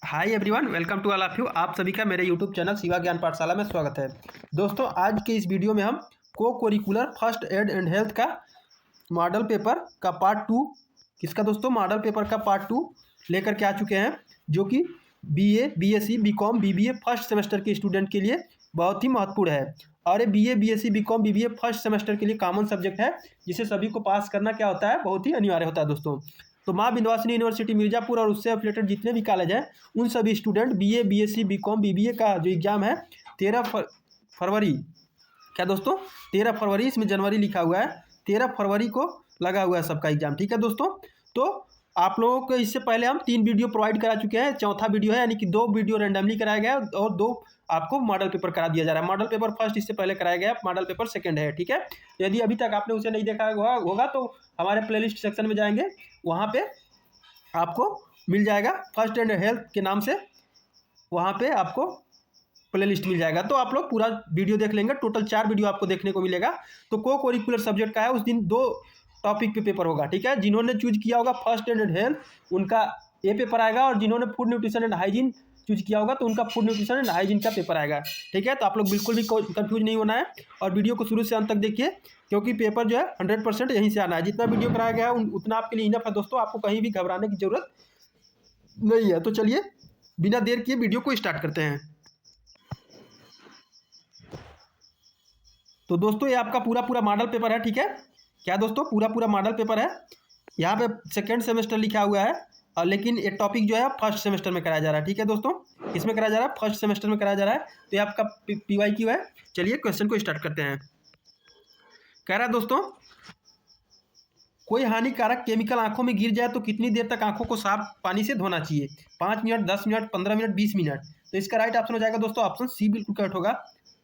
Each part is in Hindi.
Hi everyone, welcome to all of you. आप सभी का मेरे यूट्यूब चैनल शिवा ज्ञान पाठशाला में स्वागत है। दोस्तों, आज के इस वीडियो में हम को curricular first aid and health का मॉडल पेपर का पार्ट 2 किसका दोस्तों मॉडल पेपर का पार्ट 2 लेकर के आ चुके हैं, जो कि BA, BSc, BCom, BBA first semester के स्टूडेंट के लिए बहुत ही महत्वपूर्ण है। और ये BA, BSc, BCom, BBA first semester के लिए कॉमन सब्जेक्ट है, जिसे सभी को पास करना क्या होता है, बहुत ही अनिवार्य होता है दोस्तों। तो माँ विंध्यवासिनी यूनिवर्सिटी मिर्जापुर और उससे एफिलेटेड जितने भी कॉलेज हैं, उन सभी student BA, BSc, BCom, BBA का जो एग्ज़ाम है 13 फरवरी, क्या दोस्तों 13 फरवरी, इसमें जनवरी लिखा हुआ है, 13 फरवरी को लगा हुआ है सबका एग्जाम। ठीक है दोस्तों, तो आप लोगों को इससे पहले हम 3 वीडियो प्रोवाइड करा चुके हैं, चौथा वीडियो है, यानी कि 2 वीडियो रैंडमली कराया गया है और 2 आपको मॉडल पेपर करा दिया जा रहा है। मॉडल पेपर फर्स्ट इससे पहले कराया गया, मॉडल पेपर सेकंड है। ठीक है, यदि अभी तक आपने उसे नहीं देखा होगा तो हमारे प्लेलिस्ट सेक्शन में जाएंगे, वहाँ पे आपको मिल जाएगा फर्स्ट एंड हेल्थ के नाम से, वहाँ पे आपको प्लेलिस्ट मिल जाएगा। तो आप लोग पूरा वीडियो देख लेंगे, टोटल 4 वीडियो आपको देखने को मिलेगा। तो को करिकुलर सब्जेक्ट का है, उस दिन 2 टॉपिक पे पेपर होगा। ठीक है, जिन्होंने चूज किया होगा फर्स्ट एंड हेल्थ उनका ये पेपर आएगा, और जिन्होंने food nutrition and hygiene choose किया होगा तो उनका फूड न्यूट्रिशन एंड हाइजीन का पेपर आएगा। ठीक है, तो आप लोग बिल्कुल भी कंफ्यूज नहीं होना है और वीडियो को शुरू से अंत तक देखिए, क्योंकि पेपर जो है 100% यहीं से आना है। जितना वीडियो कराया गया है उतना आपके लिए इनफ है दोस्तों, आपको कहीं भी घबराने की जरूरत नहीं है। तो चलिए बिना देर किए वीडियो को स्टार्ट करते हैं। तो दोस्तों, ये आपका पूरा मॉडल पेपर है। ठीक है, क्या दोस्तों, पूरा मॉडल पेपर है। यहाँ पे सेकेंड सेमेस्टर लिखा हुआ है, और लेकिन ये टॉपिक जो है फर्स्ट सेमेस्टर में कराया जा रहा है। ठीक है दोस्तों, इसमें कराया जा रहा है, फर्स्ट सेमेस्टर में कराया जा रहा है। तो ये आपका PYQ है। चलिए क्वेश्चन को स्टार्ट करते हैं। कह रहा है दोस्तों, कोई हानिकारक केमिकल आंखों में गिर जाए तो कितनी देर तक आंखों को साफ पानी से धोना चाहिए? 5 मिनट, 10 मिनट, 15 मिनट, 20 मिनट। तो इसका राइट ऑप्शन हो जाएगा दोस्तों ऑप्शन सी, बिल्कुल करेक्ट होगा,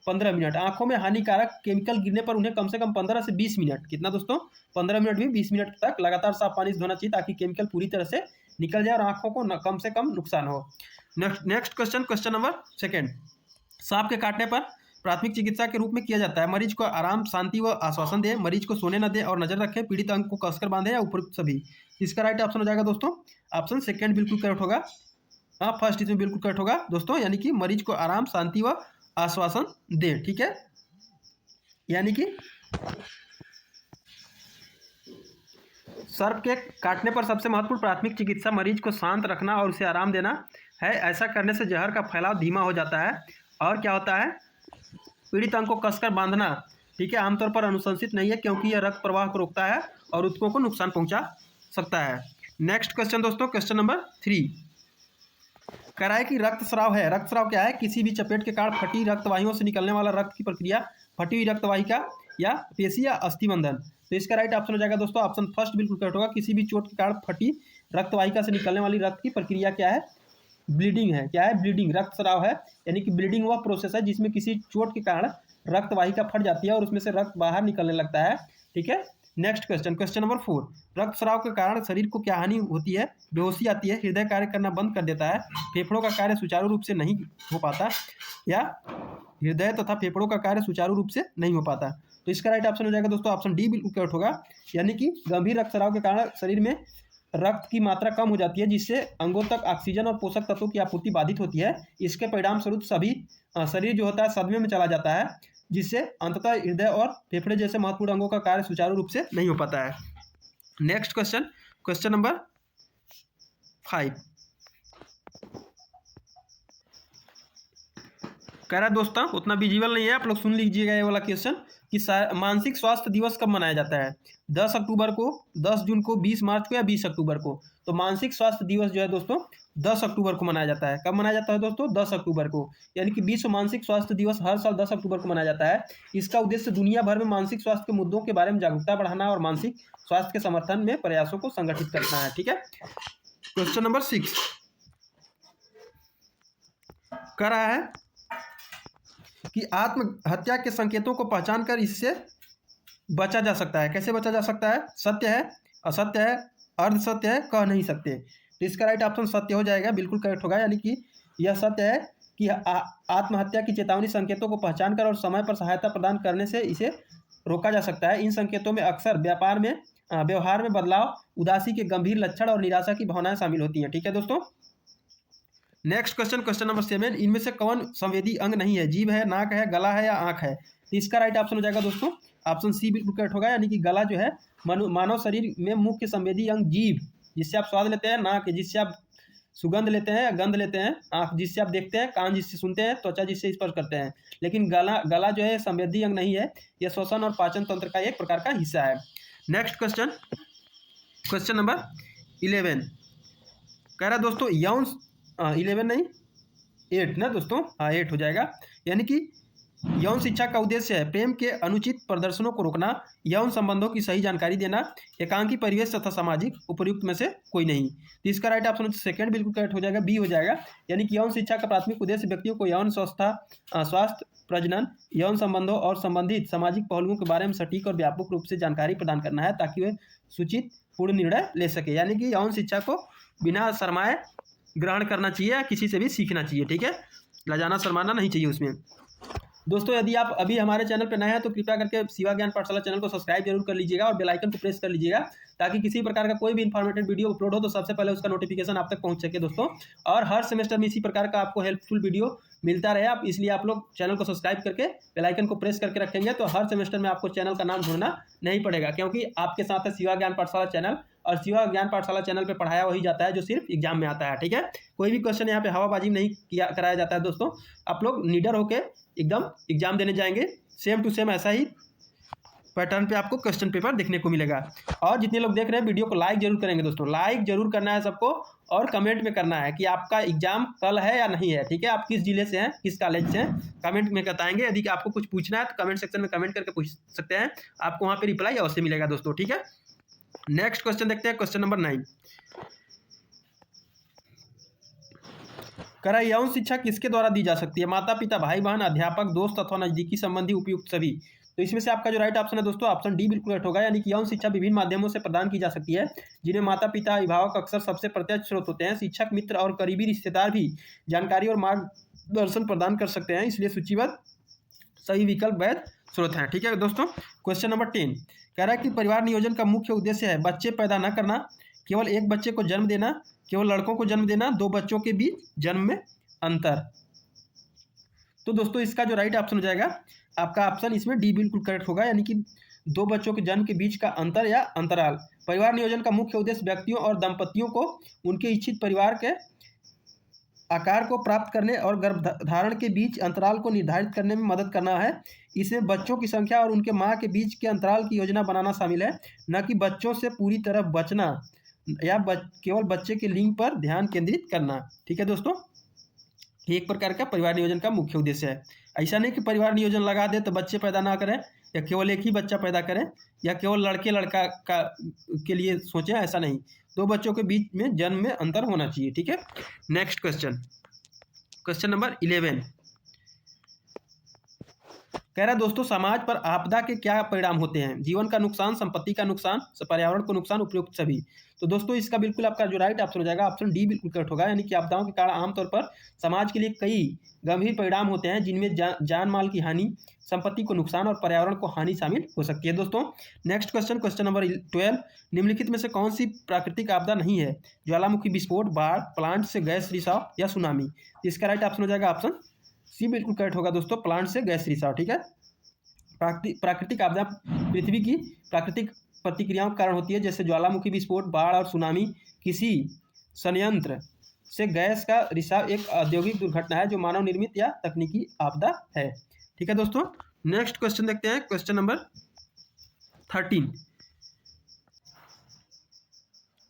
15 मिनट। आंखों में हानिकारक केमिकल गिरने पर उन्हें कम से कम 15 से 20 मिनट, कितना दोस्तों 15 मिनट भी 20 मिनट तक लगातार साफ पानी से धोना चाहिए, ताकि केमिकल पूरी तरह से निकल जाए और आंखों को कम से कम नुकसान हो। Next question, question number 2। सांप के काटने पर प्राथमिक चिकित्सा के रूप में किया जाता है? मरीज को आराम, शांति व आश्वासन दे, मरीज को सोने न दे और नजर रखे, पीड़ित अंग को कसकर बांधे, या उपरोक्त सभी। इसका राइट ऑप्शन हो जाएगा दोस्तों ऑप्शन सेकंड, बिल्कुल करेक्ट होगा। हाँ, फर्स्ट इसमें बिल्कुल करेक्ट होगा दोस्तों, यानी कि मरीज को आराम, शांति व आश्वासन दे। ठीक है, यानी कि सर्प के काटने पर सबसे महत्वपूर्ण प्राथमिक चिकित्सा मरीज को शांत रखना और उसे आराम देना है। ऐसा करने से जहर का फैलाव धीमा हो जाता है। और क्या होता है? पीड़ित अंग को कसकर बांधना। ठीक है, आमतौर पर अनुशंसित नहीं है, क्योंकि यह रक्त प्रवाह को रोकता है और ऊतकों को नुकसान पहुंचा सकता है। नेक्स्ट क्वेश्चन दोस्तों, क्वेश्चन नंबर 3। कह रहा है कि रक्तस्राव है। रक्तस्राव क्या है? किसी भी चपेट के कारण फटी रक्तवाहियों से निकलने वाला रक्त की प्रक्रिया, फटी हुई रक्तवाहिका या पेशी या अस्थिबंधन। तो इसका राइट ऑप्शन हो जाएगा दोस्तों ऑप्शन फर्स्ट, बिल्कुल करेक्ट होगा। किसी भी चोट के कारण फटी रक्तवाहिका से निकलने वाली रक्त की प्रक्रिया क्या है? ब्लीडिंग है। क्या है? ब्लीडिंग। रक्तस्राव है, यानी कि ब्लीडिंग वह प्रोसेस है जिसमें किसी चोट के कारण रक्तवाहिका फट जाती है और उसमें से रक्त बाहर निकलने लगता है। ठीक है, नेक्स्ट क्वेश्चन, क्वेश्चन नंबर 4। रक्तस्राव के कारण शरीर को क्या हानि होती है? बेहोशी आती है, हृदय कार्य करना बंद कर देता है, फेफड़ों का कार्य सुचारू रूप से नहीं हो पाता, या हृदय तथा फेफड़ों का कार्य सुचारू रूप से नहीं हो पाता। तो इसका राइट ऑप्शन हो जाएगा दोस्तों ऑप्शन डी, बिल्कुल करेक्ट होगा, यानी कि गंभीर रक्तस्राव के कारण शरीर में रक्त की मात्रा कम हो जाती है, जिससे अंगों तक ऑक्सीजन और पोषक तत्वों की आपूर्ति बाधित होती है। इसके परिणाम स्वरूप सभी शरीर जो होता है सदमे में चला जाता है, जिससे अंततः हृदय और फेफड़े जैसे महत्वपूर्ण अंगों का कार्य सुचारू रूप से नहीं हो पाता है। Next question, question number 5। कह रहा है दोस्तों, उतना विजुअल नहीं है, आप लोग सुन लीजिएगा ये वाला क्वेश्चन, कि मानसिक स्वास्थ्य दिवस कब मनाया जाता है? 10 अक्टूबर को, 10 जून को, 20 मार्च को, या 20 अक्टूबर को? तो मानसिक स्वास्थ्य दिवस जो है दोस्तों 10 अक्टूबर को मनाया जाता है। कब मनाया जाता है दोस्तों? 10 अक्टूबर को, यानी कि विश्व मानसिक स्वास्थ्य दिवस हर साल 10 अक्टूबर को मनाया जाता है। इसका उद्देश्य दुनिया भर में मानसिक स्वास्थ्य के मुद्दों के बारे में जागरूकता बढ़ाना और मानसिक स्वास्थ्य के समर्थन में प्रयासों को संगठित करना है। ठीक है, क्वेश्चन नंबर 6 कह रहा है कि आत्महत्या के संकेतों को पहचान कर इससे बचा जा सकता है। कैसे बचा जा सकता है? सत्य है, असत्य है, अर्ध सत्य है, कह नहीं सकते। तो इसका राइट ऑप्शन सत्य हो जाएगा, बिल्कुल करेक्ट होगा, यानी कि यह सत्य है कि आत्महत्या की चेतावनी संकेतों को पहचान कर और समय पर सहायता प्रदान करने से इसे रोका जा सकता है। इन संकेतों में अक्सर व्यवहार में बदलाव, उदासी के गंभीर लक्षण और निराशा की भावनाएं शामिल होती हैं। ठीक है दोस्तों, नेक्स्ट क्वेश्चन, क्वेश्चन नंबर 7, इनमें से कौन संवेदी अंग नहीं है? जीभ है, नाक है, गला है या आंख है? तो इसका राइट ऑप्शन हो जाएगा दोस्तों ऑप्शन सी बिल्कुल करेक्ट होगा, यानी कि गला जो है मानव शरीर में मुख्य संवेदी अंग जीभ जिससे आप स्वाद लेते हैं, नाक जिससे आप सुगंध लेते हैं, गंध लेते हैं, आंख जिससे आप देखते हैं, कान जिससे सुनते हैं, त्वचा जिससे स्पर्श करते हैं। लेकिन गला जो है संवेदी अंग नहीं है, यह श्वसन और पाचन तंत्र का एक प्रकार का हिस्सा है। नेक्स्ट क्वेश्चन, क्वेश्चन नंबर 11 कह रहा दोस्तों यौन 11 नहीं 8 ना दोस्तों, हाँ 8 हो जाएगा, यानी कि यौन शिक्षा का उद्देश्य है प्रेम के अनुचित प्रदर्शनों को रोकना, यौन संबंधों की सही जानकारी देना, एकांकी परिवेश तथा सामाजिक उपयुक्त में से कोई नहीं। तो इसका राइट ऑप्शन सेकंड बिल्कुल करेक्ट हो जाएगा, बी हो जाएगा, यानी कि यौन शिक्षा का प्राथमिक उद्देश्य व्यक्तियों को यौन स्वास्थ्य, प्रजनन, यौन संबंधों और संबंधित सामाजिक पहलुओं के बारे में सटीक और व्यापक रूप से जानकारी प्रदान करना है ताकि वे सूचित पूर्ण निर्णय ले सके। यानी कि यौन शिक्षा को बिना शर्माए ग्रहण करना चाहिए या किसी से भी सीखना चाहिए, ठीक है, लजाना शर्माना नहीं चाहिए उसमें। दोस्तों यदि आप अभी हमारे चैनल पर नए हैं तो कृपया करके शिवा ज्ञान पाठशाला चैनल को सब्सक्राइब जरूर कर लीजिएगा और बेल आइकन को प्रेस कर लीजिएगा ताकि किसी प्रकार का कोई भी इन्फॉर्मेटिव वीडियो अपलोड हो तो सबसे पहले उसका नोटिफिकेशन आप तक पहुंच सके दोस्तों। और हर सेमेस्टर में इसी प्रकार का आपको हेल्पफुल वीडियो मिलता रहे, आप इसलिए आप लोग चैनल को सब्सक्राइब करके बेल आइकन को प्रेस करके रखेंगे तो हर सेमेस्टर में आपको चैनल का नाम ढूंढना नहीं पड़ेगा, क्योंकि आपके साथ है शिवा ज्ञान पाठशाला चैनल और शिवा ज्ञान पाठशाला चैनल पे पढ़ाया वही जाता है जो सिर्फ एग्जाम में आता है, ठीक है। कोई भी क्वेश्चन यहाँ पे हवाबाजी नहीं कराया जाता है दोस्तों, आप लोग निडर होकर एकदम एग्जाम देने जाएंगे, सेम टू सेम ऐसा ही पैटर्न पे आपको क्वेश्चन पेपर देखने को मिलेगा। और जितने लोग देख रहे हैं वीडियो को लाइक जरूर करेंगे दोस्तों, लाइक जरूर करना है सबको और कमेंट में करना है कि आपका एग्जाम कल है या नहीं है, ठीक है, आप किस जिले से हैं, किस कॉलेज से हैं, कमेंट में बताएंगे। यदि आपको कुछ पूछना है तो कमेंट सेक्शन में कमेंट करके पूछ सकते हैं, आपको वहाँ पे रिप्लाई अवश्य मिलेगा दोस्तों, ठीक है। नेक्स्ट क्वेश्चन देखते हैं, क्वेश्चन नंबर 9 कह रहा है यौन शिक्षा किसके द्वारा दी जा सकती है? माता पिता, भाई बहन, अध्यापक, दोस्त अथवा नजदीकी संबंधी, उपयुक्त सभी। तो इसमें से आपका जो राइट ऑप्शन है दोस्तों ऑप्शन डी बिल्कुल करेक्ट होगा, यानी कि यौन शिक्षा विभिन्न माध्यमों से प्रदान की जा सकती है जिन्हें माता पिता अभिभावक अक्सर सबसे प्रत्यक्ष स्रोत होते हैं। शिक्षक, मित्र और करीबी रिश्तेदार भी जानकारी और मार्गदर्शन प्रदान कर सकते हैं, इसलिए सूचीबद्ध सही विकल्प वैध स्रोत हैं, ठीक है दोस्तों। क्वेश्चन नंबर 10 कह रहा है कि परिवार नियोजन का मुख्य उद्देश्य है बच्चे पैदा न करना, केवल एक बच्चे को जन्म देना, केवल लड़कों को जन्म देना, दो बच्चों के बीच जन्म में अंतर। तो दोस्तों इसका जो राइट ऑप्शन हो जाएगा आपका ऑप्शन इसमें डी बिल्कुल करेक्ट होगा, यानी कि दो बच्चों के जन्म के बीच का अंतर या अंतराल। परिवार नियोजन का मुख्य उद्देश्य व्यक्तियों और दंपतियों को उनके इच्छित परिवार के आकार को प्राप्त करने और गर्भधारण के बीच अंतराल को निर्धारित करने में मदद करना है। इसमें बच्चों की संख्या और उनके माँ के बीच के अंतराल की योजना बनाना शामिल है, न कि बच्चों से पूरी तरह बचना या केवल बच्चे के लिंग पर ध्यान केंद्रित करना, ठीक है दोस्तों। एक प्रकार का परिवार नियोजन का मुख्य उद्देश्य है। ऐसा नहीं कि परिवार नियोजन लगा दे तो बच्चे पैदा ना करें या केवल एक ही बच्चा पैदा करें या केवल लड़के लड़का का के लिए सोचें, ऐसा नहीं, दो बच्चों के बीच में जन्म में अंतर होना चाहिए, ठीक है। नेक्स्ट क्वेश्चन, क्वेश्चन नंबर 11 कह रहा है दोस्तों समाज पर आपदा के क्या परिणाम होते हैं? जीवन का नुकसान, संपत्ति का नुकसान, पर्यावरण को नुकसान, उपयुक्त सभी। तो दोस्तों इसका बिल्कुल आपका जो राइट ऑप्शन हो जाएगा ऑप्शन डी बिल्कुल करेक्ट होगा, यानी कि आपदाओं के कारण आमतौर पर समाज के लिए कई गंभीर परिणाम होते हैं जिनमें जान माल की हानि, संपत्ति को नुकसान और पर्यावरण को हानि शामिल हो सकती है दोस्तों। नेक्स्ट क्वेश्चन, क्वेश्चन नंबर 12 निम्नलिखित में से कौन सी प्राकृतिक आपदा नहीं है? ज्वालामुखी विस्फोट, बाढ़, प्लांट से गैस रिसाव या सुनामी। इसका राइट ऑप्शन हो जाएगा ऑप्शन सी बिल्कुल करेक्ट होगा दोस्तों, प्लांट से गैस रिसाव, ठीक है। प्राकृतिक आपदा पृथ्वी की प्राकृतिक प्रतिक्रियाओं के कारण होती है, जैसे ज्वालामुखी विस्फोट, बाढ़ और सुनामी। किसी संयंत्र से गैस का रिसाव एक औद्योगिक दुर्घटना है जो मानव निर्मित या तकनीकी आपदा है, ठीक है दोस्तों। नेक्स्ट क्वेश्चन देखते हैं, क्वेश्चन नंबर 13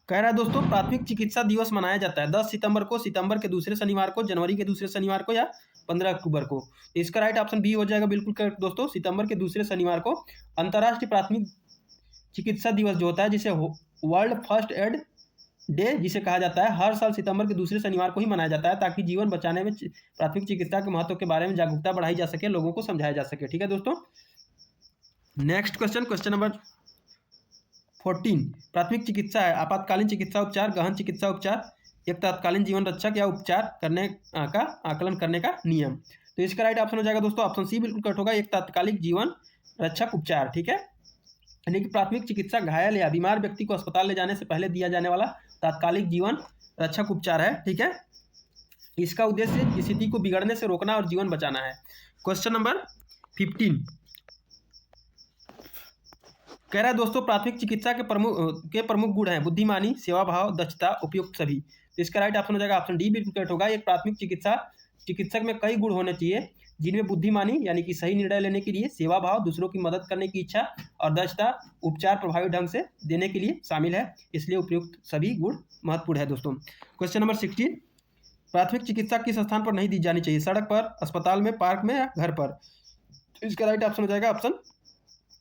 कह रहा है दोस्तों प्राथमिक चिकित्सा दिवस मनाया जाता है 10 सितंबर को, सितंबर के दूसरे शनिवार को, जनवरी के दूसरे शनिवार को या 15 अक्टूबर को। इसका राइट ऑप्शन बी हो जाएगा बिल्कुल करेक्ट दोस्तों, सितंबर के दूसरे शनिवार को। अंतर्राष्ट्रीय प्राथमिक चिकित्सा दिवस जो होता है जिसे वर्ल्ड फर्स्ट एड डे जिसे कहा जाता है, हर साल सितंबर के दूसरे शनिवार को ही मनाया जाता है ताकि जीवन बचाने में प्राथमिक चिकित्सा के महत्व के बारे में जागरूकता बढ़ाई जा सके, लोगों को समझाया जा सके, ठीक है दोस्तों। नेक्स्ट क्वेश्चन, क्वेश्चन नंबर 14 प्राथमिक चिकित्सा है आपातकालीन चिकित्सा उपचार, गहन चिकित्सा उपचार, एक तत्कालीन जीवन रक्षक या उपचार करने का आकलन करने का नियम। तो इसका राइट ऑप्शन हो जाएगा दोस्तों ऑप्शन सी बिल्कुल करेक्ट होगा, एक तात्कालिक जीवन रक्षक उपचार, ठीक है। यानी कि प्राथमिक चिकित्सा घायल या बीमार व्यक्ति को अस्पताल ले जाने से पहले दिया जाने वाला तात्कालिक जीवन रक्षक उपचार है, ठीक है। इसका उद्देश्य स्थिति को बिगड़ने से रोकना और जीवन बचाना है। क्वेश्चन नंबर 15 कह रहा है दोस्तों, प्राथमिक चिकित्सा के प्रमुख गुण हैं बुद्धिमानी, सेवा भाव, दक्षता, उपयुक्त सभी। तो इसका राइट ऑप्शन हो जाएगा ऑप्शन डी बिल्कुल करेक्ट होगा। एक प्राथमिक चिकित्सक में कई गुण होने चाहिए, जिनमें बुद्धिमानी यानी कि सही निर्णय लेने के लिए, सेवा भाव दूसरों की मदद करने की इच्छा, और दक्षता उपचार प्रभावी ढंग से देने के लिए शामिल है। इसलिए उपयुक्त सभी गुण महत्वपूर्ण है दोस्तों। क्वेश्चन नंबर 16 प्राथमिक चिकित्सा किस स्थान पर नहीं दी जानी चाहिए? सड़क पर, अस्पताल में, पार्क में या घर पर? तो इसका राइट ऑप्शन हो जाएगा ऑप्शन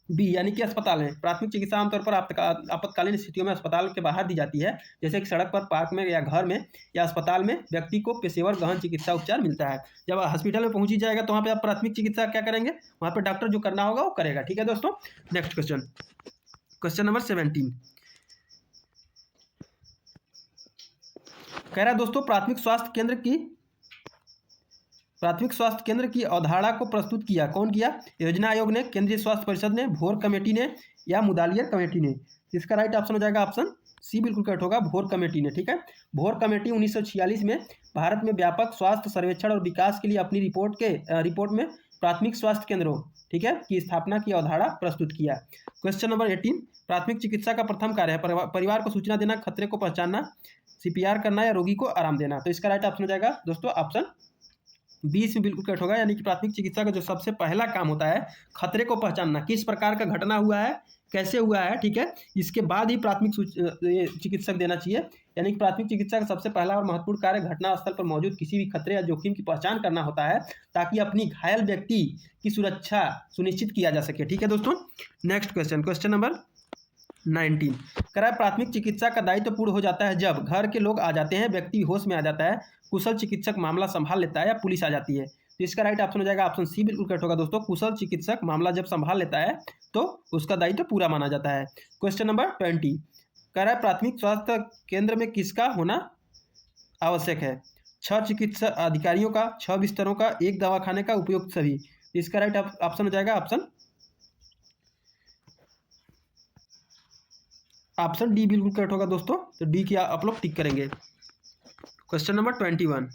बी यानी कि अस्पताल में। प्राथमिक चिकित्सा आमतौर पर आपातकालीन स्थितियों में अस्पताल के बाहर दी जाती है, जैसे कि सड़क पर, पार्क में या घर में या अस्पताल में व्यक्ति को पेशेवर गहन चिकित्सा उपचार मिलता है। जब हॉस्पिटल में पहुंची जाएगा तो वहाँ पे आप प्राथमिक चिकित्सा क्या करेंगे, वहाँ पे डॉक्टर जो करना होगा वो करेगा। ठीक है दोस्तों। नेक्स्ट क्वेश्चन, क्वेश्चन नंबर 17 कह रहा है दोस्तों, प्राथमिक स्वास्थ्य केंद्र की अवधारणा को प्रस्तुत किया कौन किया? योजना आयोग ने, केंद्रीय स्वास्थ्य परिषद ने, भोर कमेटी ने या मुदालियर कमेटी ने? इसका राइट ऑप्शन हो जाएगा ऑप्शन सी बिल्कुल करेक्ट होगा, भोर कमेटी ने। ठीक है। भोर कमेटी 1946 में भारत में व्यापक स्वास्थ्य सर्वेक्षण और विकास के लिए अपनी रिपोर्ट में प्राथमिक स्वास्थ्य केंद्रों, ठीक है, की स्थापना की अवधारणा प्रस्तुत किया। क्वेश्चन नंबर 18 प्राथमिक चिकित्सा का प्रथम कार्य है परिवार को सूचना देना, खतरे को पहचानना, सीपीआर करना या रोगी को आराम देना। तो इसका राइट ऑप्शन हो जाएगा दोस्तों ऑप्शन 20 में बिल्कुल करेक्ट होगा, यानी कि प्राथमिक चिकित्सा का जो सबसे पहला काम होता है खतरे को पहचानना, किस प्रकार का घटना हुआ है, कैसे हुआ है, ठीक है, इसके बाद ही प्राथमिक चिकित्सक देना चाहिए। यानी कि प्राथमिक चिकित्सा का सबसे पहला और महत्वपूर्ण कार्य घटना स्थल पर मौजूद किसी भी खतरे या जोखिम की पहचान करना होता है, ताकि अपनी घायल व्यक्ति की सुरक्षा सुनिश्चित किया जा सके। ठीक है दोस्तों। नेक्स्ट क्वेश्चन, क्वेश्चन नंबर 19 कह रहा है प्राथमिक चिकित्सा का दायित्व पूर्ण हो जाता है जब घर के लोग आ जाते हैं, व्यक्ति होश में आ जाता है, कुशल चिकित्सक मामला संभाल लेता है या पुलिस आ जाती है। तो इसका राइट ऑप्शन हो जाएगा ऑप्शन सी बिल्कुल करेक्ट होगा दोस्तों। कुशल चिकित्सक मामला जब संभाल लेता है तो उसका दायित्व पूरा माना जाता है। क्वेश्चन नंबर 20 कह रहा है प्राथमिक स्वास्थ्य केंद्र में किसका होना आवश्यक है? 6 चिकित्सा अधिकारियों का, 6 बिस्तरों का, 1 दवाखाने का, उपयुक्त सभी। इसका राइट ऑप्शन हो जाएगा ऑप्शन डी बिल्कुल करेक्ट होगा दोस्तों। तो डी की आप लोग टिक करेंगे। क्वेश्चन नंबर 21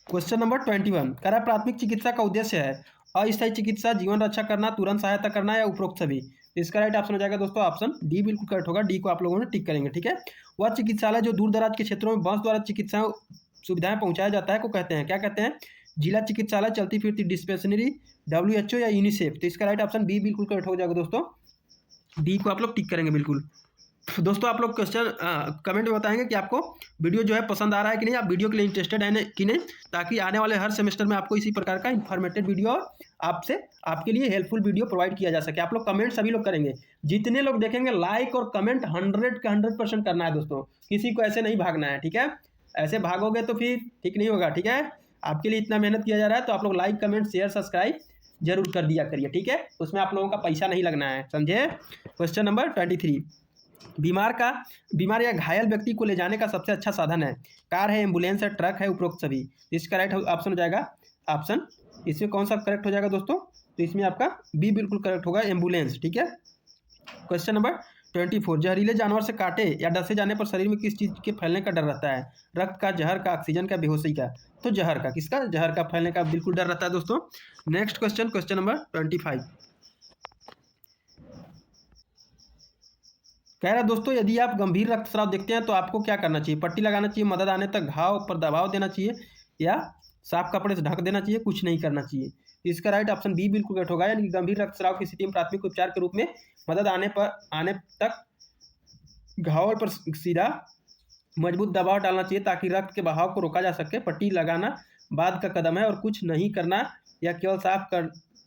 क्वेश्चन नंबर 21 कह रहा है प्राथमिक चिकित्सा का उद्देश्य है अस्थायी चिकित्सा, जीवन रक्षा करना, तुरंत सहायता करना या उपरोक्त सभी। तो इसका राइट ऑप्शन हो जाएगा दोस्तों ऑप्शन डी बिल्कुल करेक्ट होगा। डी को आप लोगों ने टिक करेंगे। ठीक है। वह चिकित्सालय जो दूर दराज के क्षेत्रों में बस द्वारा चिकित्सा सुविधाएं पहुंचाया जाता है को कहते हैं, क्या कहते हैं? जिला चिकित्सालय, चलती फिरती डिस्पेंसरी, WHO या यूनिसेफ। तो इसका राइट ऑप्शन बी बिल्कुल करेक्ट हो जाएगा दोस्तों। डी को आप लोग टिक करेंगे बिल्कुल। दोस्तों आप लोग क्वेश्चन कमेंट में बताएंगे कि आपको वीडियो जो है पसंद आ रहा है कि नहीं, आप वीडियो के लिए इंटरेस्टेड है कि नहीं, ताकि आने वाले हर सेमेस्टर में आपको इसी प्रकार का इन्फॉर्मेटिव वीडियो आपके लिए हेल्पफुल वीडियो प्रोवाइड किया जा सके। आप लोग कमेंट सभी लोग करेंगे, जितने लोग देखेंगे लाइक और कमेंट 100 का 100% करना है दोस्तों। किसी को ऐसे नहीं भागना है। ठीक है। ऐसे भागोगे तो फिर ठीक नहीं होगा। ठीक है। आपके लिए इतना मेहनत किया जा रहा है तो आप लोग लाइक, कमेंट, शेयर, सब्सक्राइब जरूर कर दिया करिए। ठीक है। उसमें आप लोगों का पैसा नहीं लगना है, समझे। क्वेश्चन नंबर 23 बीमार या घायल व्यक्ति को ले जाने का सबसे अच्छा साधन है? कार है, एम्बुलेंस है, ट्रक है, उपरोक्त सभी। इसका राइट ऑप्शन हो जाएगा ऑप्शन, इसमें कौन सा करेक्ट हो जाएगा दोस्तों? तो इसमें आपका बी बिल्कुल करेक्ट होगा, एम्बुलेंस। ठीक है। क्वेश्चन नंबर 24 जहरीले जानवर से काटे या डसे जाने पर शरीर में किस चीज़ के फैलने का डर रहता है? रक्त का, जहर का, ऑक्सीजन का, बेहोशी का? तो जहर का। किसका? जहर का फैलने का बिल्कुल डर रहता है दोस्तों। नेक्स्ट क्वेश्चन, क्वेश्चन नंबर 25 कह रहा है दोस्तों यदि आप गंभीर रक्तस्राव देखते हैं तो आपको क्या करना चाहिए? पट्टी लगाना चाहिए, मदद आने तक घाव पर दबाव देना चाहिए या साफ कपड़े से ढक देना चाहिए, कुछ नहीं करना चाहिए? इसका राइट ऑप्शन बी बिल्कुल करेक्ट होगा, यानी कि गंभीर रक्तस्राव की स्थिति में प्राथमिक उपचार के रूप में मदद आने तक घाव पर सीधा मजबूत दबाव डालना चाहिए ताकि रक्त के बहाव को रोका जा सके। पट्टी लगाना बाद का कदम है और कुछ नहीं करना या केवल साफ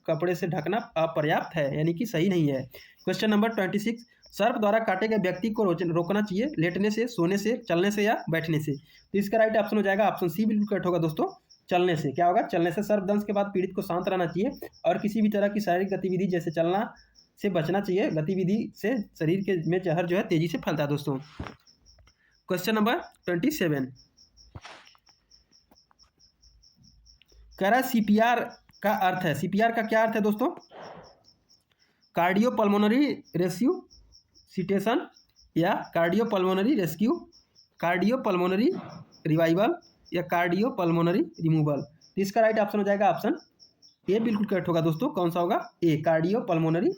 कपड़े से ढकना अपर्याप्त है, यानी कि सही नहीं है। क्वेश्चन नंबर 26 सर्प द्वारा काटे गए व्यक्ति को रोकना चाहिए लेटने से, सोने से, चलने से या बैठने से? तो इसका राइट ऑप्शन हो जाएगा ऑप्शन सी बिल्कुल करेक्ट होगा दोस्तों, चलने से। क्या होगा? चलने से। सर्पदंश के बाद पीड़ित को शांत रहना चाहिए और किसी भी तरह की शारीरिक गतिविधि जैसे चलना से बचना चाहिए। गतिविधि से शरीर के में जहर जो है तेजी से फैलता है दोस्तों। क्वेश्चन नंबर 27 कह रहा है सीपीआर का अर्थ है, सीपीआर का क्या अर्थ है दोस्तों? कार्डियोपल्मोनरी रेस्क्यू सिटेशन या cardiopulmonary rescue cardio pulmonary revival या कार्डियो पल्मोनरी रिमूवल। तो इसका राइट ऑप्शन हो जाएगा ऑप्शन ए, बिल्कुल करेक्ट होगा दोस्तों। कौन सा होगा? ए, कार्डियो पल्मोनरी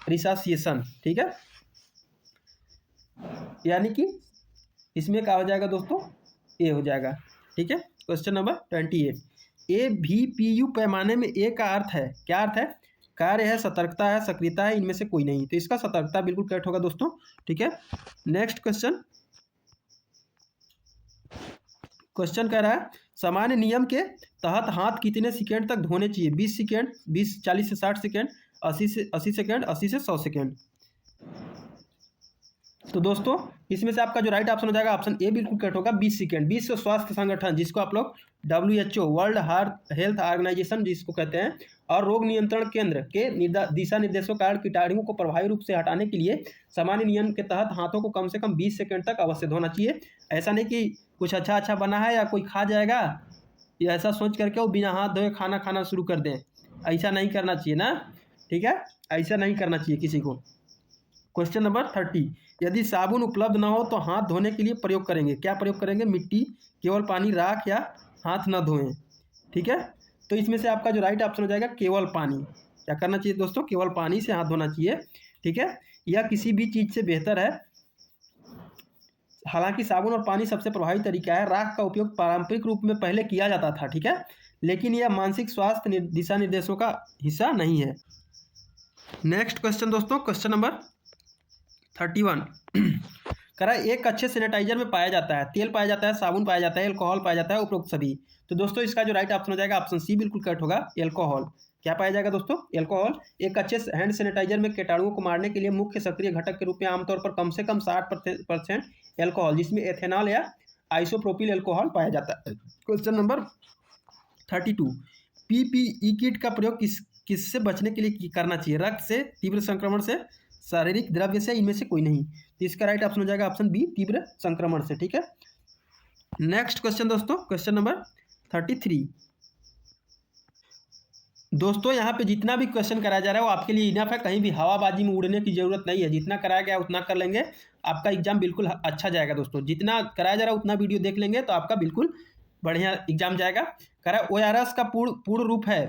रिससिएशन। ठीक है, यानी कि इसमें क्या हो जाएगा दोस्तों? ए हो जाएगा। ठीक है, क्वेश्चन नंबर 28। AVPU पैमाने में ए का अर्थ है, क्या अर्थ है? कार्य है, सतर्कता है, सक्रियता है, इनमें से कोई नहीं। तो इसका सतर्कता बिल्कुल करेक्ट होगा दोस्तों। ठीक है, नेक्स्ट क्वेश्चन। क्वेश्चन कह रहा है सामान्य नियम के तहत हाथ कितने सेकेंड तक धोने चाहिए? 20 सेकेंड, 20, 40 से 60 सेकेंड, 80 से 80 सेकेंड, 80 से 100 सेकेंड। तो दोस्तों इसमें से आपका जो राइट ऑप्शन हो जाएगा ऑप्शन ए बिल्कुल करेक्ट होगा, 20 सेकेंड। विश्व स्वास्थ्य संगठन, जिसको आप लोग WHO वर्ल्ड हेल्थ ऑर्गेनाइजेशन जिसको कहते हैं, और रोग नियंत्रण केंद्र के दिशा निर्देशों कारण कीटाणुओं को प्रभावी रूप से हटाने के लिए सामान्य नियम के तहत हाथों को कम से कम 20 सेकेंड तक अवश्य धोना चाहिए। ऐसा नहीं कि कुछ अच्छा बना है या कोई खा जाएगा या ऐसा सोच करके वो बिना हाथ धोए खाना खाना शुरू कर दें, ऐसा नहीं करना चाहिए ना। ठीक है, ऐसा नहीं करना चाहिए किसी को। Question number 30। यदि साबुन उपलब्ध न हो तो हाथ धोने के लिए प्रयोग करेंगे, क्या प्रयोग करेंगे? मिट्टी, केवल पानी, राख या हाथ न धोएं। ठीक है, तो इसमें से आपका जो राइट ऑप्शन हो जाएगा केवल पानी। क्या करना चाहिए दोस्तों? केवल पानी से हाथ धोना चाहिए। ठीक है, यह किसी भी चीज़ से बेहतर है। हालांकि साबुन और पानी सबसे प्रभावी तरीका है। राख का उपयोग पारंपरिक रूप में पहले किया जाता था, ठीक है, लेकिन यह मानसिक स्वास्थ्य दिशा निर्देशों का हिस्सा नहीं है। नेक्स्ट क्वेश्चन दोस्तों, क्वेश्चन नंबर 31। कह रहा है एक अच्छे सैनिटाइजर में पाया जाता है तेल, पाया जाता है साबुन, पाया जाता है अल्कोहल, पाया जाता है उपरोक्त सभी। तो दोस्तों इसका जो राइट ऑप्शन हो जाएगा ऑप्शन सी बिल्कुल करेक्ट होगा, अल्कोहल। क्या पाया जाएगा दोस्तों? अल्कोहल। एक अच्छे हैंड सैनिटाइजर में कीटाणुओं को मारने के लिए मुख्य सक्रिय घटक के रूप में आमतौर पर कम से कम 60% अल्कोहल, जिसमें एथेनॉल या आइसोप्रोपिल अल्कोहल पाया जाता है। Question number 32। PPE किट का प्रयोग किससे बचने के लिए करना चाहिए? रक्त से, तीव्र संक्रमण से, शारीरिक द्रव्य से, इनमें से कोई नहीं। तो इसका राइट ऑप्शन हो जाएगा ऑप्शन बी, तीव्र संक्रमण से। ठीक है, नेक्स्ट क्वेश्चन दोस्तों, क्वेश्चन नंबर 33। दोस्तों यहाँ पे जितना भी क्वेश्चन कराया जा रहा है वो आपके लिए इनफ है, कहीं भी हवाबाजी में उड़ने की जरूरत नहीं है। जितना कराया गया उतना कर लेंगे, आपका एग्जाम बिल्कुल अच्छा जाएगा दोस्तों। जितना कराया जा रहा है उतना वीडियो देख लेंगे तो आपका बिल्कुल बढ़िया एग्जाम जाएगा। कह रहा है ORS का पूर्ण रूप है,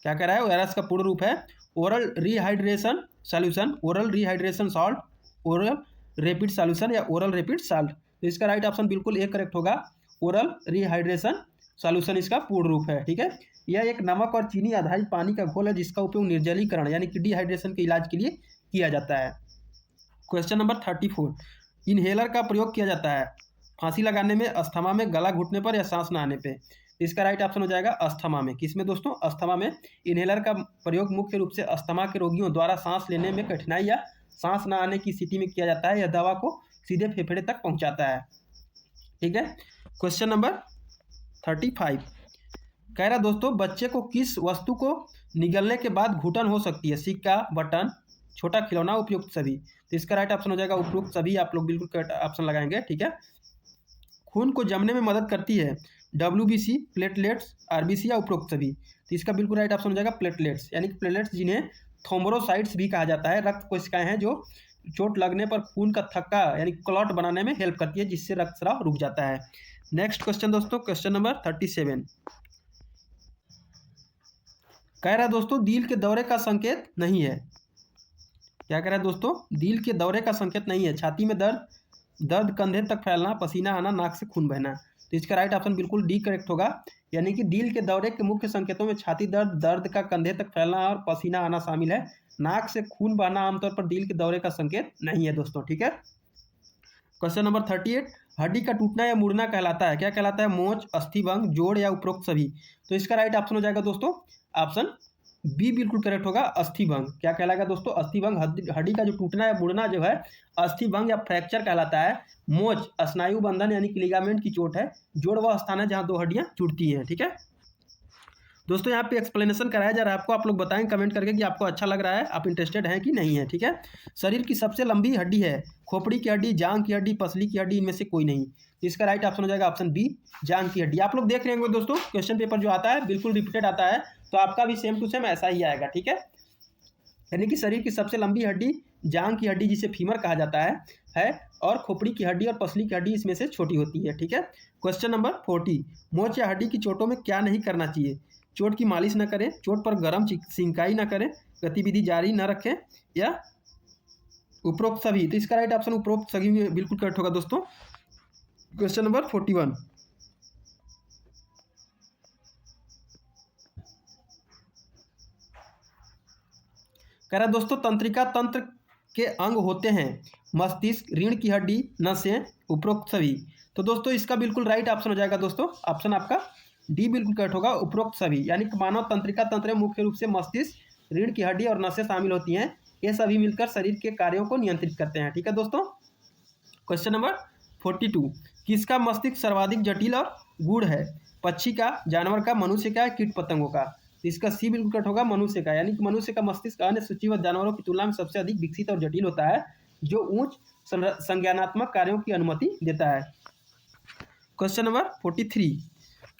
क्या कह रहा है? ORS का पूर्ण रूप है oral rehydration solution, oral rehydration salt, oral rapid solution या ओरल रैपिड सॉल्ट। तो इसका राइट ऑप्शन बिल्कुल ए करेक्ट होगा, ओरल रिहाइड्रेशन सॉल्यूशन इसका पूर्ण रूप है। ठीक है, यह एक नमक और चीनी आधारित पानी का घोल है जिसका उपयोग निर्जलीकरण यानी कि डिहाइड्रेशन के इलाज के लिए किया जाता है। Question number 34। इनहेलर का प्रयोग किया जाता है फांसी लगाने में, अस्थमा में, गला घुटने पर या सांस न आने पे। इसका राइट ऑप्शन हो जाएगा अस्थमा में। किसमें दोस्तों? अस्थमा में। इनहेलर का प्रयोग मुख्य रूप से अस्थमा के रोगियों द्वारा सांस लेने में कठिनाई या सांस न आने की स्थिति में किया जाता है। यह दवा को सीधे फेफड़े तक पहुंचाता है। ठीक है, क्वेश्चन नंबर 35। कह रहा दोस्तों बच्चे को किस वस्तु को निगलने के बाद घुटन हो सकती है? सिक्का, बटन, छोटा खिलौना, उपयुक्त सभी। तो इसका राइट ऑप्शन हो जाएगा उपयुक्त सभी। आप लोग बिल्कुल करेक्ट ऑप्शन लगाएंगे। ठीक है, खून को जमने में मदद करती है WBC, प्लेटलेट्स, RBC या उपरोक्त सभी। तो इसका बिल्कुल राइट ऑप्शन हो जाएगा प्लेटलेट्स, यानी कि प्लेटलेट्स जिन्हें थ्रोम्बोसाइट्स भी कहा जाता है, रक्त कोशिकाएं हैं जो चोट लगने पर खून का थक्का यानी क्लॉट बनाने में हेल्प करती है, जिससे रक्तस्राव रुक जाता है। नेक्स्ट क्वेश्चन दोस्तों, क्वेश्चन नंबर 37। कह रहा है दोस्तों दिल के दौरे का संकेत नहीं है। क्या कह रहा है दोस्तों? दिल के दौरे का संकेत नहीं है। छाती में दर्द, कंधे तक फैलना, पसीना आना, नाक से खून बहना। तो इसका राइट ऑप्शन बिल्कुल डी करेक्ट होगा, यानी कि दिल के दौरे के मुख्य संकेतों में छाती दर्द, दर्द का कंधे तक फैलना और पसीना आना शामिल है। नाक से खून बहना आमतौर पर दिल के दौरे का संकेत नहीं है दोस्तों। ठीक है, क्वेश्चन नंबर 38। हड्डी का टूटना या मुड़ना कहलाता है, क्या कहलाता है? मोच, अस्थिभंग, जोड़ या उपरोक्त सभी। तो इसका राइट ऑप्शन हो जाएगा दोस्तों ऑप्शन बी बिल्कुल करेक्ट होगा, अस्थिभंग। क्या कहलाएगा दोस्तों? अस्थिभंग। हड्डी का जो टूटना या मुड़ना जो है अस्थिभंग या फ्रैक्चर कहलाता है। मोच स्नायु बंधन यानी कि लिगामेंट की चोट है। जोड़ वह स्थान है जहां दो हड्डियां जुड़ती हैं। ठीक है दोस्तों, यहाँ पे एक्सप्लेनेशन कराया जा रहा है आपको। आप लोग बताएं कमेंट करके कि आपको अच्छा लग रहा है, आप इंटरेस्टेड हैं कि नहीं है। ठीक है, शरीर की सबसे लंबी हड्डी है खोपड़ी की हड्डी, जांग की हड्डी, पसली की हड्डी, इनमें से कोई नहीं। इसका राइट ऑप्शन हो जाएगा ऑप्शन बी, जांग की हड्डी। आप लोग देख रहे होंगे दोस्तों क्वेश्चन पेपर जो आता है बिल्कुल रिपीटेड आता है, तो आपका भी सेम टू सेम ऐसा ही आएगा। ठीक है, यानी कि शरीर की सबसे लंबी हड्डी जांग की हड्डी, जिसे फीमर कहा जाता है, है और खोपड़ी की हड्डी और पसली की हड्डी इसमें से छोटी होती है। ठीक है। क्वेश्चन नंबर 40, मोच या हड्डी की चोटों में क्या नहीं करना चाहिए? चोट की मालिश न करें, चोट पर गर्म सिंकाई न करें, गतिविधि जारी न रखें या उपरोक्त सभी। तो इसका राइट ऑप्शन उपरोक्त सभी में बिल्कुल करेक्ट होगा दोस्तों। क्वेश्चन नंबर 41, कह रहा है दोस्तों तंत्रिका तंत्र के अंग होते हैं मस्तिष्क, रीढ़ की हड्डी, नसें, उपरोक्त सभी। तो दोस्तों इसका बिल्कुल राइट ऑप्शन हो जाएगा दोस्तों, ऑप्शन आपका डी बिल्कुल करेक्ट होगा, उपरोक्त सभी। यानी कि मानव तंत्रिका तंत्र में मुख्य रूप से मस्तिष्क, रीढ़ की हड्डी और नसें शामिल होती हैं। ये सभी मिलकर शरीर के कार्यों को नियंत्रित करते हैं। ठीक है दोस्तों। क्वेश्चन नंबर 42, किसका मस्तिष्क सर्वाधिक जटिल और गूढ़ है? पक्षी का, जानवर का, मनुष्य का, कीट पतंगों का? तो इसका सी बिल्कुल करेक्ट होगा, मनुष्य का। यानी कि मनुष्य का मस्तिष्क अन्य सूचीबद्ध जानवरों की तुलना में सबसे अधिक विकसित और जटिल होता है, जो उच्च संज्ञानात्मक कार्यों की अनुमति देता है। क्वेश्चन नंबर 43,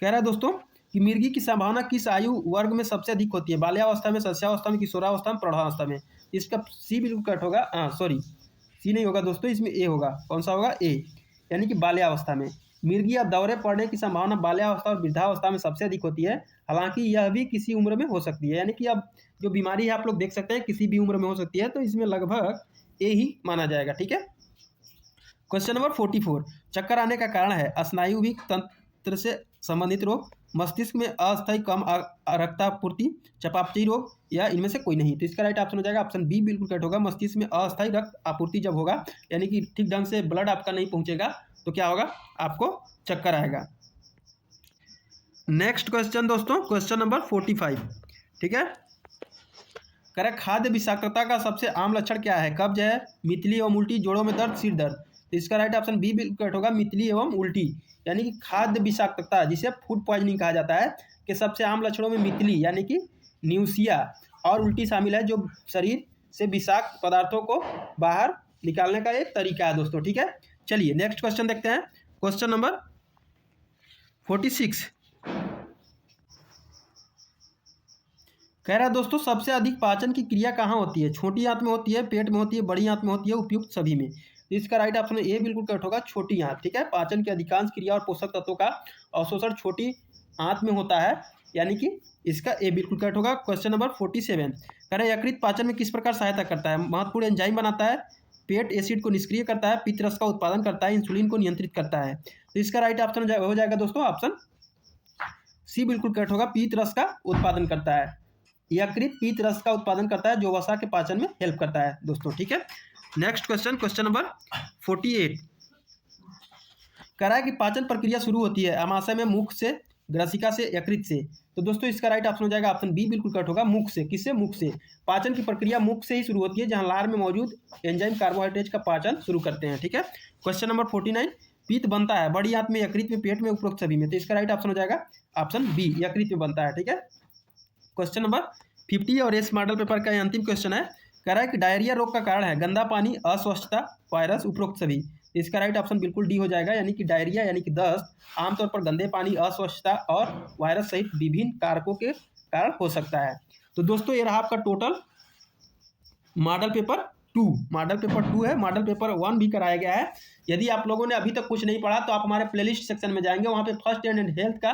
कह रहा है दोस्तों कि मिर्गी की संभावना किस आयु वर्ग में सबसे अधिक होती है? बाल्यावस्था में, शस्यावस्था में, किशोरावस्था में, प्रौढ़ावस्था में? इसका सी बिल्कुल करेक्ट होगा। सॉरी, सी नहीं होगा दोस्तों, इसमें ए होगा। कौन सा होगा? ए, यानी कि बाल्यावस्था में। मिर्गी या दौरे पड़ने की संभावना बाल्यावस्था और वृद्धावस्था में सबसे अधिक होती है। हालांकि यह भी किसी उम्र में हो सकती है, यानी कि अब जो बीमारी है आप लोग देख सकते हैं किसी भी उम्र में हो सकती है, तो इसमें लगभग ए ही माना जाएगा। ठीक है। क्वेश्चन नंबर 44, चक्कर आने का कारण है स्नायुविक तंत्र से संबंधित रोग, मस्तिष्क में अस्थायी कम रक्तापूर्ति, चयापचयी रोग या इनमें से कोई नहीं? तो इसका राइट ऑप्शन हो जाएगा ऑप्शन बी बिल्कुल करेक्ट होगा। मस्तिष्क में अस्थायी रक्त आपूर्ति जब होगा, यानी कि ठीक ढंग से ब्लड आपका नहीं पहुंचेगा, तो क्या होगा? आपको चक्कर आएगा। नेक्स्ट क्वेश्चन दोस्तों, क्वेश्चन नंबर 45। ठीक है। कह रहा है खाद्य विषाक्तता का सबसे आम लक्षण क्या है? कब्ज है, मितली एवं उल्टी, जोड़ों में दर्द, सिर दर्द? तो इसका राइट ऑप्शन बी बिल्कुल करेक्ट होगा, मितली एवं उल्टी। यानी कि खाद्य विषाक्तता जिसे फूड पॉइजनिंग कहा जाता है, कि सबसे आम लक्षणों में मितली यानी कि न्यूसिया और उल्टी शामिल है, जो शरीर से विषाक्त पदार्थों को बाहर निकालने का एक तरीका है दोस्तों। ठीक है। चलिए नेक्स्ट क्वेश्चन देखते हैं। क्वेश्चन नंबर 46, कह रहा है दोस्तों सबसे अधिक पाचन की क्रिया कहाँ होती है? छोटी आंत में होती है, पेट में होती है, बड़ी आंत में होती है, उपयुक्त सभी में? तो इसका राइट ऑप्शन ए बिल्कुल करेक्ट होगा, छोटी आंत। ठीक है। पाचन की अधिकांश क्रिया और पोषक तत्वों का अवशोषण छोटी आंत में होता है, यानी कि इसका ए बिल्कुल करेक्ट होगा। क्वेश्चन नंबर 47, कह रहे यकृत पाचन में किस प्रकार सहायता करता है? महत्वपूर्ण एंजाइम बनाता है, पेट एसिड को निष्क्रिय करता है, पित्त रस का उत्पादन करता है, इंसुलिन को नियंत्रित करता है? तो इसका राइट ऑप्शन हो जाएगा दोस्तों ऑप्शन सी बिल्कुल करेक्ट होगा, पित्त रस का उत्पादन करता है। यकृत पित्त रस का उत्पादन करता है, जो वसा के पाचन में हेल्प करता है दोस्तों। ठीक है। नेक्स्ट क्वेश्चन, क्वेश्चन नंबर 48, कह रहा है कि पाचन प्रक्रिया शुरू होती है आमाशय में, मुख से, ग्रसिका से, यकृत से? तो दोस्तों इसका राइट ऑप्शन हो जाएगा ऑप्शन बी बिल्कुल करेक्ट होगा, मुख से। किससे? मुख से। पाचन की प्रक्रिया मुख से ही शुरू होती है, जहां लार में मौजूद एंजाइम कार्बोहाइड्रेट का पाचन शुरू करते हैं। ठीक है। क्वेश्चन नंबर 49, पित्त बनता है बड़ी आंत में, यकृत में, पेट में, उपरोक्त सभी में? तो इसका राइट ऑप्शन हो जाएगा ऑप्शन बी, यकृत में बनता है। ठीक है। क्वेश्चन नंबर 50 और एस मॉडल पेपर का अंतिम क्वेश्चन है। कह रहा है कि डायरिया रोग का कारण है गंदा पानी, अस्वच्छता, वायरस, उपरोक्त सभी? इसका राइट ऑप्शन बिल्कुल डी हो जाएगा, यानी कि डायरिया यानी कि दस्त आमतौर पर गंदे पानी, अस्वच्छता और वायरस सहित विभिन्न कारकों के कारण हो सकता है। तो दोस्तों ये रहा आपका total model paper 2। Model paper 2 है, मॉडल पेपर 1 भी कराया गया है। यदि आप लोगों ने अभी तक कुछ नहीं पढ़ा तो आप हमारे प्लेलिस्ट सेक्शन में जाएंगे, वहाँ पे फर्स्ट एड हेल्थ का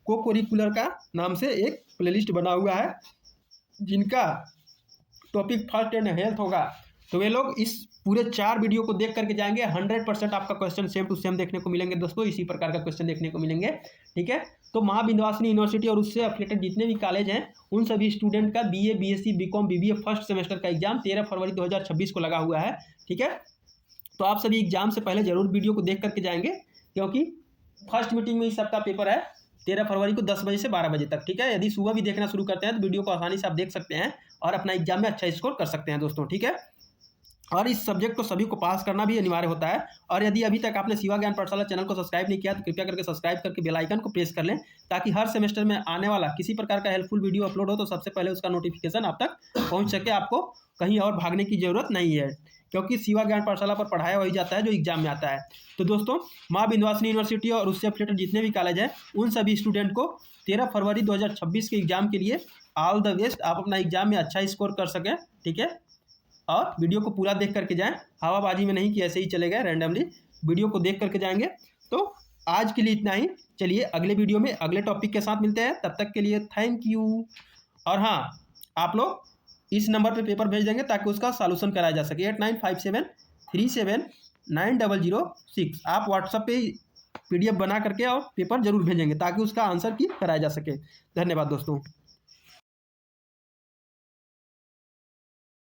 को करिकुलर का नाम से एक प्लेलिस्ट बना हुआ है, जिनका टॉपिक फर्स्ट एड हेल्थ होगा, तो वे लोग इस पूरे 4 वीडियो को देख करके जाएंगे। 100% आपका क्वेश्चन सेम टू सेम देखने को मिलेंगे दोस्तों, इसी प्रकार का क्वेश्चन देखने को मिलेंगे। ठीक है। तो माँ विंध्यवासिनी यूनिवर्सिटी और उससे एफिलेटेड जितने भी कॉलेज हैं, उन सभी स्टूडेंट का BA, BSc, BCom, BBA first semester का एग्जाम 13 फरवरी 2026 को लगा हुआ है। ठीक है। तो आप सभी एग्जाम से पहले जरूर वीडियो को देख करके जाएंगे, क्योंकि फर्स्ट मीटिंग में ही सबका पेपर है 13 फरवरी को 10 बजे से 12 बजे तक। ठीक है। यदि सुबह भी देखना शुरू करते हैं तो वीडियो को आसानी से आप देख सकते हैं और अपना एग्जाम में अच्छा स्कोर कर सकते हैं दोस्तों। ठीक है। और इस सब्जेक्ट को सभी को पास करना भी अनिवार्य होता है। और यदि अभी तक आपने शिवा ज्ञान पाठशाला चैनल को सब्सक्राइब नहीं किया तो कृपया करके सब्सक्राइब करके बेल आइकन को प्रेस कर लें, ताकि हर सेमेस्टर में आने वाला किसी प्रकार का हेल्पफुल वीडियो अपलोड हो तो सबसे पहले उसका नोटिफिकेशन आप तक पहुंच सके। आपको कहीं और भागने की जरूरत नहीं है, क्योंकि शिवा ज्ञान पाठशाला पर पढ़ाया वही जाता है जो एग्जाम में आता है। तो दोस्तों माँ विंध्यवासिनी यूनिवर्सिटी और उससे एफिलिएटेड जितने भी कॉलेज हैं, उन सभी स्टूडेंट को 13 फरवरी 2026 के एग्जाम के लिए ऑल द बेस्ट। आप अपना एग्जाम में अच्छा स्कोर कर सकें। ठीक है। और वीडियो को पूरा देख करके जाएं, हवाबाजी में नहीं कि ऐसे ही चले गए रैंडमली, वीडियो को देख करके जाएंगे। तो आज के लिए इतना ही, चलिए अगले वीडियो में अगले टॉपिक के साथ मिलते हैं, तब तक के लिए थैंक यू। और हाँ, आप लोग इस नंबर पे पेपर भेज देंगे ताकि उसका सॉल्यूशन कराया जा सके, 8957379006। आप व्हाट्सएप पे PDF बना करके और पेपर जरूर भेजेंगे ताकि उसका आंसर की कराया जा सके। धन्यवाद दोस्तों।